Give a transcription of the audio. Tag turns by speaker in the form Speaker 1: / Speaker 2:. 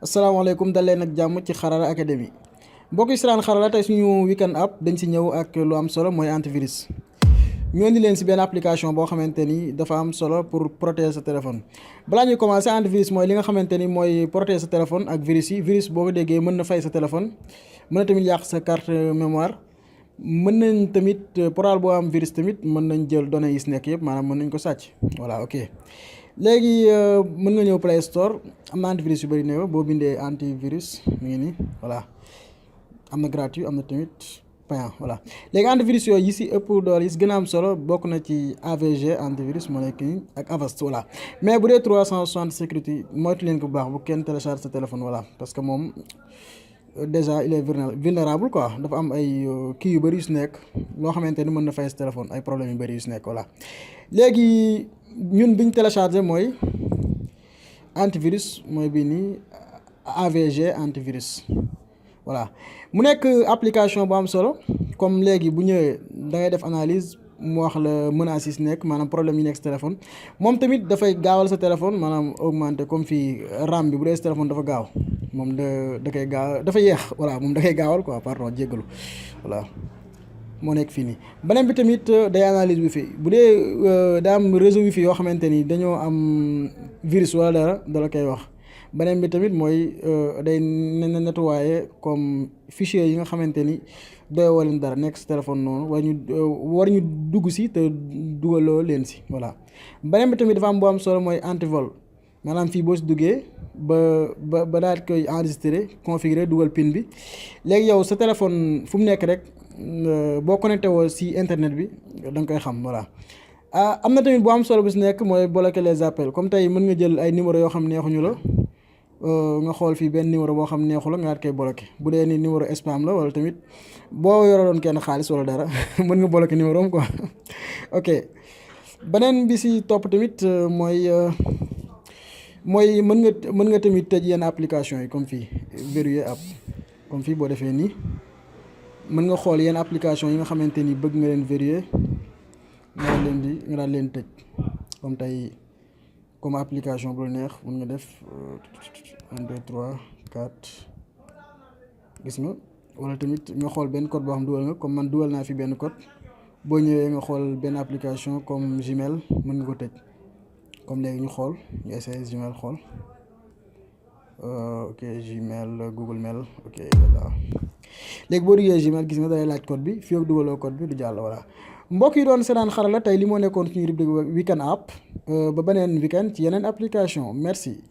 Speaker 1: asalaamaaleykum dal leen ak jàmm ci Xarala Academy mbokk yi si Xarala tey suñu weekend app dañ si ñëw ak lu am solo mooy antivirus. ñu indi leen si benn application boo xamante ni dafa am solo pour protéger sa téléphone. balaa ñuy commencer, antivirus mooy li nga xamante ni mooy protéger sa téléphone ak virus yi. virus boo ko déggee mën na fay sa téléphone, mën na tamit yàq sa carte mémoire, mën nañ tamit portable boo am virus tamit mën nañ jël données yi si nekk yëpp, maanaam mën nañ ko sàcc. voilà ok léegi mën nga ñëw Play Store, am na antivirus yu bëri ne boo bindee antivirus mu ngi nii voilà, am na gratuit am na tamit payant. voilà léegi antivirus yooyu yi si ëpp doole yi si gën a am solo bokk na ci AVG antivirus moo nekk nii ak Avast. voilà mais bu dee 360 sécurité moytu leen ko bu baax bu kenn télécharge sa téléphone. voilà parce que moom déjà il est vulnérable quoi, dafa am ay kii yu bëri yu si nekk loo xamante ni mën na fay sa téléphone, ay problèmes yu bëri yu si nekk. voilà léegi ñun biñ téléchargé mooy antivirus mooy bii nii AVG antivirus. voilà mu nekk application bu am solo, comme léegi bu ñëwee da ngay def analyse mu wax la menaces yi si nekk, maanaam problème yi nekk sa téléphone. moom tamit dafay gaawal sa téléphone, maanaam augmenter comme fii RAM bi bu dee sa téléphone dafa gaaw moom da koy gaaw, dafa yéex. voilà moom da koy gaawal quoi, pardon jéggalu. voilà moo nekk fii nii. beneen bi tamit day analyse wifi bu dee daa am réseau wifi yoo xamante ni dañoo am virus wala dara da la koy wax. beneen bi tamit mooy day nettoyer comme fichier yi nga xamante ni doyoo leen dara nekk si téléphone noonu, war ñu dugg si te dugaloo leen si. voilà beneen bi tamit dafa am bu am solo mooy antivol, maanaam fii boo si duggee ba daal koy enregistrer configurer dugal pin bi, léegi yow sa téléphone fu mu nekk rek boo connecté woo si internet bi da nga koy xam. voilà am na tamit bu am solo bu si nekk mooy bloquer les appels, comme tey mën nga jël ay numéro yoo xam neexuñu la, nga xool fii benn numéro boo xam neexu la nga daal koy bloqué. bu dee ni numéro spam la wala tamit boo yoraloon kenn xaalis wala dara mën nga bloqué numéro am quoi. ok beneen bi si topp tamit mooy mën nga tamit tëj yenn application yi, comme fii verrouiller app, comme fii boo defee nii mën nga xool yenn application yi nga xamante ni bëgg nga leen verrouiller nga daal leen tëj. comme tey comme application bu la neex mën nga def 1 2 3 4 gis nga, wala tamit nga xool benn code boo xam dugal nga, comme man dugal naa fi benn code. boo ñëwee nga xool benn application comme Gmail mën nga ko tëj. comme léegi ñu xool ñu essayé Gmail xool ok Gmail Google Mail ok voilà léegi boo duggee Gmail gis nga day laaj code bi, fii ak dugaloo code bi du jàll. voilà mbokk yi doon seetaan Xarala tey li moo nekkoon suñu rubrique weekend app, ba beneen weekend ci yeneen application. merci.